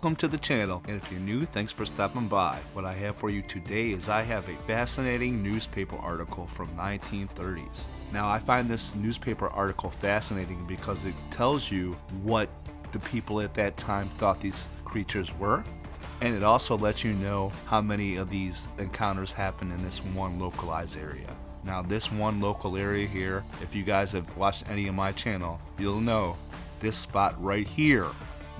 Welcome to the channel, and if you're new, thanks for stopping by. What I have for you today is I have a fascinating newspaper article from 1930s. Now, I find this newspaper article fascinating because it tells you what the people at that time thought these creatures were, and it also lets you know how many of these encounters happen in this one localized area. Now, this one local area here, if you guys have watched any of my channel, you'll know this spot right here,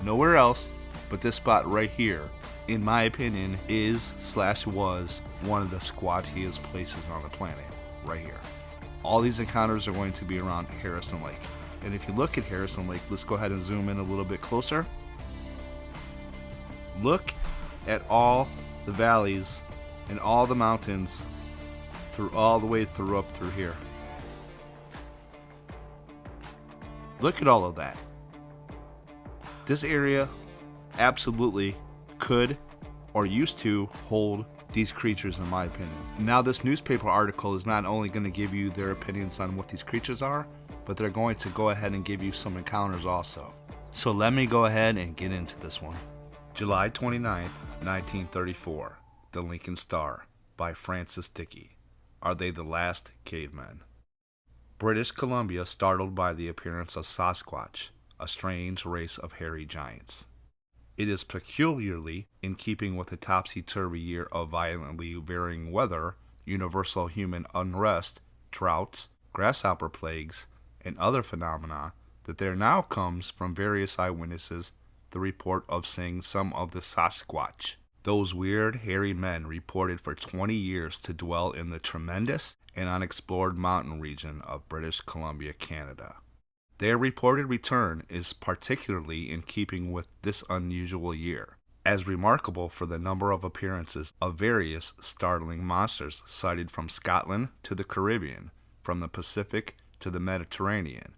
nowhere else, but this spot right here, in my opinion, was one of the squattiest places on the planet, right here. All these encounters are going to be around Harrison Lake. And if you look at Harrison Lake, let's go ahead and zoom in a little bit closer. Look at all the valleys and all the mountains through all the way through up through here. Look at all of that. This area absolutely could or used to hold these creatures, in my opinion. Now, this newspaper article is not only going to give you their opinions on what these creatures are, but they're going to go ahead and give you some encounters also. So let me go ahead and get into this one. July 29th, 1934, The Lincoln Star by Francis Dickey. Are they the last cavemen? British Columbia startled by the appearance of Sasquatch, a strange race of hairy giants. It is peculiarly in keeping with the topsy-turvy year of violently varying weather, universal human unrest, droughts, grasshopper plagues, and other phenomena that there now comes from various eyewitnesses the report of seeing some of the Sasquatch, those weird, hairy men reported for 20 years to dwell in the tremendous and unexplored mountain region of British Columbia, Canada. Their reported return is particularly in keeping with this unusual year, as remarkable for the number of appearances of various startling monsters sighted from Scotland to the Caribbean, from the Pacific to the Mediterranean,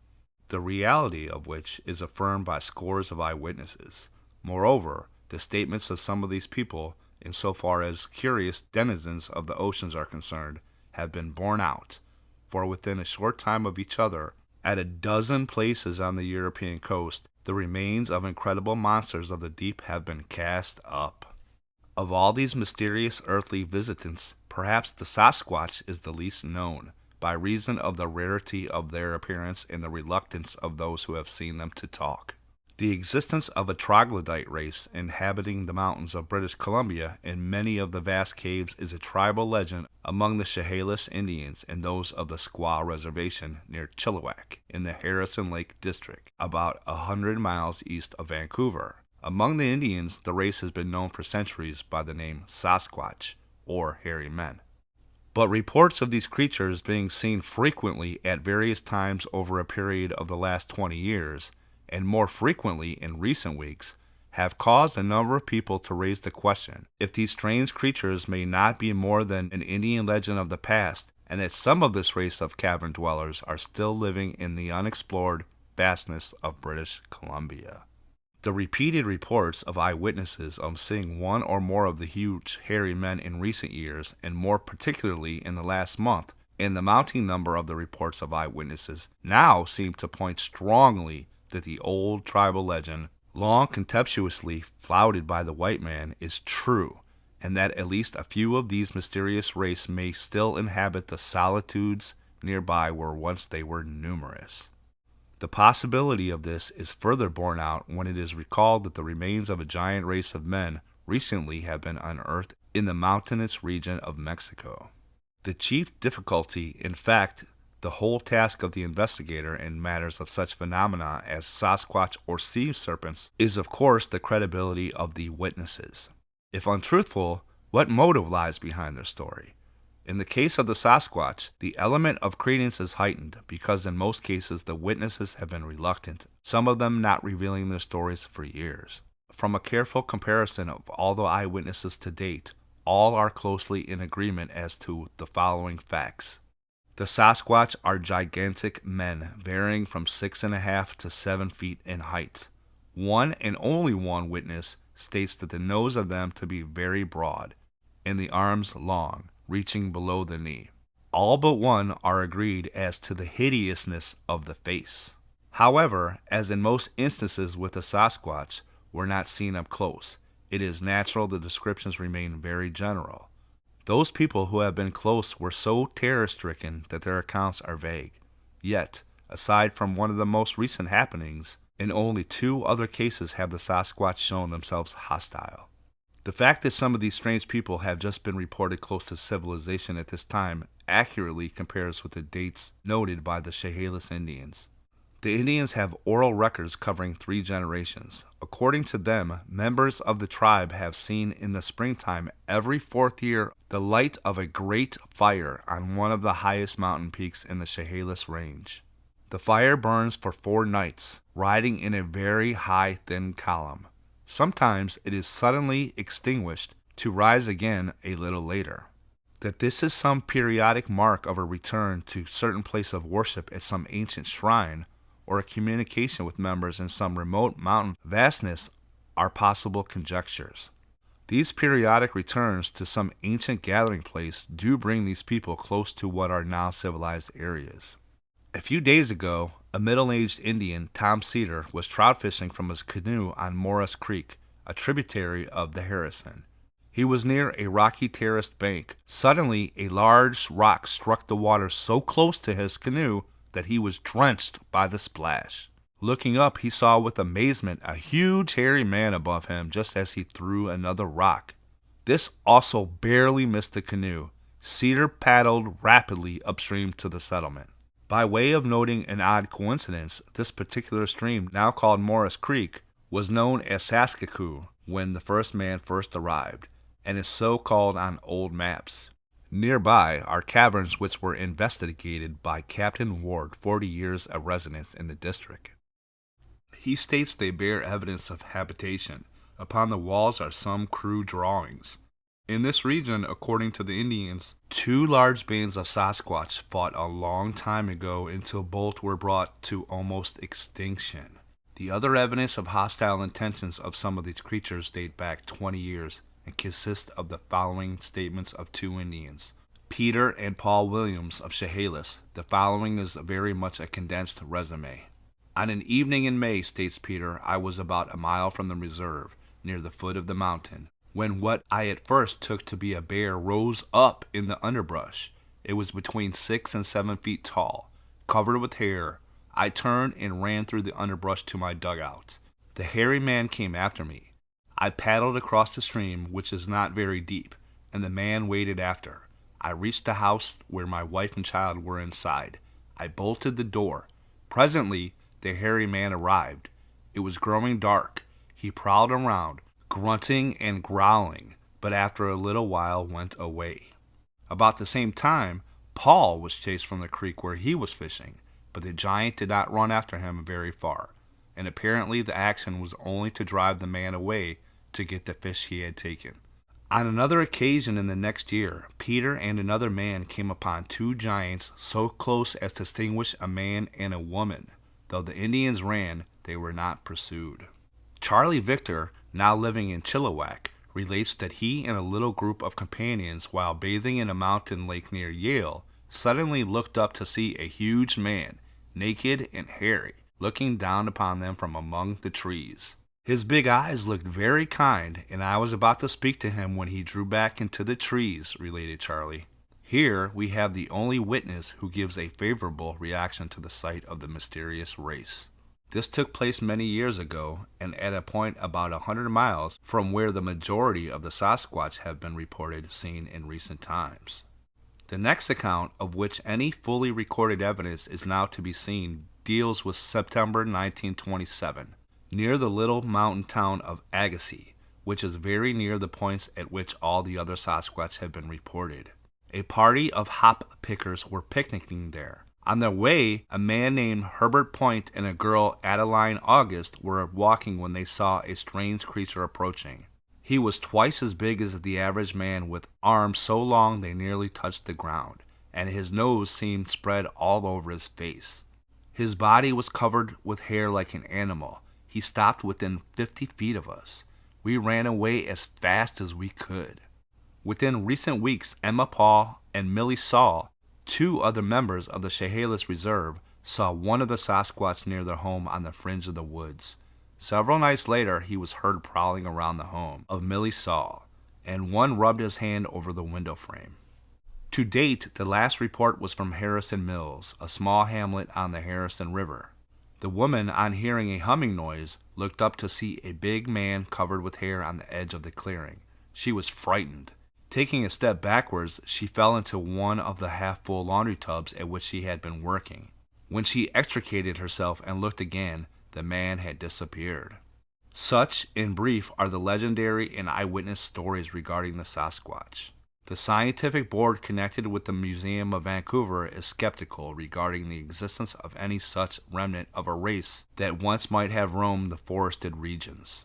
the reality of which is affirmed by scores of eyewitnesses. Moreover, the statements of some of these people, insofar as curious denizens of the oceans are concerned, have been borne out, for within a short time of each other, at a dozen places on the European coast, the remains of incredible monsters of the deep have been cast up. Of all these mysterious earthly visitants, perhaps the Sasquatch is the least known, by reason of the rarity of their appearance and the reluctance of those who have seen them to talk. The existence of a troglodyte race inhabiting the mountains of British Columbia and many of the vast caves is a tribal legend among the Chehalis Indians and those of the Squaw Reservation near Chilliwack in the Harrison Lake District, about 100 miles east of Vancouver. Among the Indians, the race has been known for centuries by the name Sasquatch, or hairy men. But reports of these creatures being seen frequently at various times over a period of the last 20 years, and more frequently in recent weeks, have caused a number of people to raise the question if these strange creatures may not be more than an Indian legend of the past, and that some of this race of cavern dwellers are still living in the unexplored vastness of British Columbia. The repeated reports of eyewitnesses of seeing one or more of the huge hairy men in recent years, and more particularly in the last month, and the mounting number of the reports of eyewitnesses now seem to point strongly that the old tribal legend, long contemptuously flouted by the white man, is true, and that at least a few of these mysterious race may still inhabit the solitudes nearby where once they were numerous. The possibility of this is further borne out when it is recalled that the remains of a giant race of men recently have been unearthed in the mountainous region of Mexico. The chief difficulty, in fact, the whole task of the investigator in matters of such phenomena as Sasquatch or sea serpents is, of course, the credibility of the witnesses. If untruthful, what motive lies behind their story? In the case of the Sasquatch, the element of credence is heightened because in most cases the witnesses have been reluctant, some of them not revealing their stories for years. From a careful comparison of all the eyewitnesses to date, all are closely in agreement as to the following facts. The Sasquatch are gigantic men, varying from 6.5 to 7 feet in height. One and only one witness states that the nose of them to be very broad, and the arms long, reaching below the knee. All but one are agreed as to the hideousness of the face. However, as in most instances with the Sasquatch, were not seen up close, it is natural the descriptions remain very general. Those people who have been close were so terror-stricken that their accounts are vague. Yet, aside from one of the most recent happenings, in only 2 other cases have the Sasquatch shown themselves hostile. The fact that some of these strange people have just been reported close to civilization at this time accurately compares with the dates noted by the Chehalis Indians. The Indians have oral records covering 3 generations. According to them, members of the tribe have seen in the springtime every 4th year the light of a great fire on one of the highest mountain peaks in the Chehalis Range. The fire burns for 4 nights, riding in a very high thin column. Sometimes it is suddenly extinguished to rise again a little later. That this is some periodic mark of a return to certain place of worship at some ancient shrine, or a communication with members in some remote mountain vastness are possible conjectures. These periodic returns to some ancient gathering place do bring these people close to what are now civilized areas. A few days ago, a middle-aged Indian, Tom Cedar, was trout fishing from his canoe on Morris Creek, a tributary of the Harrison. He was near a rocky terraced bank. Suddenly, a large rock struck the water so close to his canoe that he was drenched by the splash. Looking up, he saw with amazement a huge hairy man above him just as he threw another rock. This also barely missed the canoe. Cedar paddled rapidly upstream to the settlement. By way of noting an odd coincidence, this particular stream, now called Morris Creek, was known as Saskakoo when the first man first arrived, and is so called on old maps. Nearby are caverns which were investigated by Captain Ward, 40 years a resident in the district. He states they bear evidence of habitation. Upon the walls are some crude drawings. In this region, according to the Indians, 2 large bands of Sasquatch fought a long time ago until both were brought to almost extinction. The other evidence of hostile intentions of some of these creatures date back 20 years and consist of the following statements of 2 Indians, Peter and Paul Williams of Chehalis. The following is very much a condensed resume. On an evening in May, states Peter, I was about a mile from the reserve, near the foot of the mountain, when what I at first took to be a bear rose up in the underbrush. It was between 6 and 7 feet tall, covered with hair. I turned and ran through the underbrush to my dugout. The hairy man came after me. I paddled across the stream, which is not very deep, and the man waded after. I reached the house where my wife and child were inside. I bolted the door. Presently, the hairy man arrived. It was growing dark. He prowled around, grunting and growling, but after a little while went away. About the same time, Paul was chased from the creek where he was fishing, but the giant did not run after him very far, and apparently the action was only to drive the man away to get the fish he had taken. On another occasion in the next year, Peter and another man came upon 2 giants so close as to distinguish a man and a woman. Though the Indians ran, they were not pursued. Charlie Victor, now living in Chilliwack, relates that he and a little group of companions, while bathing in a mountain lake near Yale, suddenly looked up to see a huge man, naked and hairy, looking down upon them from among the trees. His big eyes looked very kind, and I was about to speak to him when he drew back into the trees, related Charlie. Here we have the only witness who gives a favorable reaction to the sight of the mysterious race. This took place many years ago, and at a point about 100 miles from where the majority of the Sasquatch have been reported seen in recent times. The next account, of which any fully recorded evidence is now to be seen, deals with September 1927. Near the little mountain town of Agassiz, which is very near the points at which all the other Sasquatch have been reported. A party of hop pickers were picnicking there. On their way, a man named Herbert Point and a girl, Adeline August, were walking when they saw a strange creature approaching. He was twice as big as the average man, with arms so long they nearly touched the ground, and his nose seemed spread all over his face. His body was covered with hair like an animal. He stopped within 50 feet of us. We ran away as fast as we could. Within recent weeks, Emma Paul and Millie Saul, 2 other members of the Chehalis Reserve, saw one of the Sasquatch near their home on the fringe of the woods. Several nights later, he was heard prowling around the home of Millie Saul, and one rubbed his hand over the window frame. To date, the last report was from Harrison Mills, a small hamlet on the Harrison River. The woman, on hearing a humming noise, looked up to see a big man covered with hair on the edge of the clearing. She was frightened. Taking a step backwards, she fell into one of the half-full laundry tubs at which she had been working. When she extricated herself and looked again, the man had disappeared. Such, in brief, are the legendary and eyewitness stories regarding the Sasquatch. The scientific board connected with the Museum of Vancouver is skeptical regarding the existence of any such remnant of a race that once might have roamed the forested regions.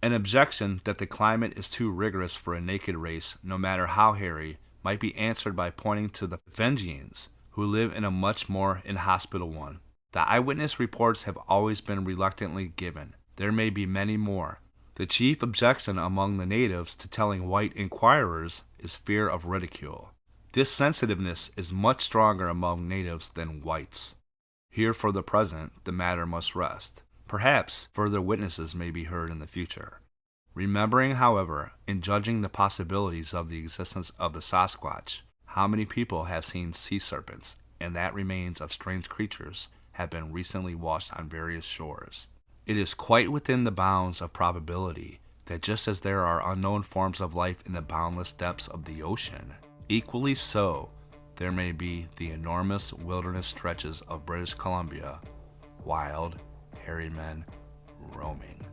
An objection that the climate is too rigorous for a naked race, no matter how hairy, might be answered by pointing to the Fengians, who live in a much more inhospitable one. The eyewitness reports have always been reluctantly given. There may be many more. The chief objection among the natives to telling white inquirers is fear of ridicule. This sensitiveness is much stronger among natives than whites. Here for the present, the matter must rest. Perhaps further witnesses may be heard in the future. Remembering, however, in judging the possibilities of the existence of the Sasquatch, how many people have seen sea serpents, and that remains of strange creatures have been recently washed on various shores. It is quite within the bounds of probability that just as there are unknown forms of life in the boundless depths of the ocean, equally so there may be the enormous wilderness stretches of British Columbia, wild, hairy men roaming.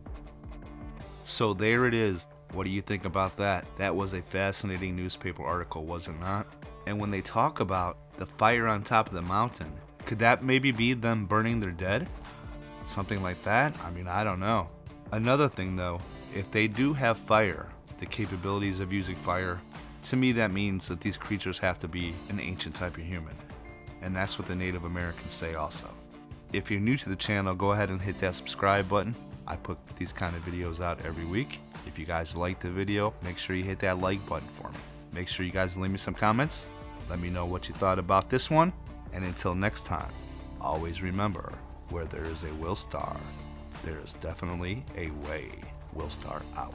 So there it is. What do you think about that? That was a fascinating newspaper article, was it not? And when they talk about the fire on top of the mountain, could that maybe be them burning their dead? Something like that? I mean, I don't know. Another thing though, if they do have fire, the capabilities of using fire, to me that means that these creatures have to be an ancient type of human. And that's what the Native Americans say also. If you're new to the channel, go ahead and hit that subscribe button. I put these kind of videos out every week. If you guys like the video, make sure you hit that like button for me. Make sure you guys leave me some comments. Let me know what you thought about this one. And until next time, always remember, where there is a Willstar, there is definitely a way. Willstar out.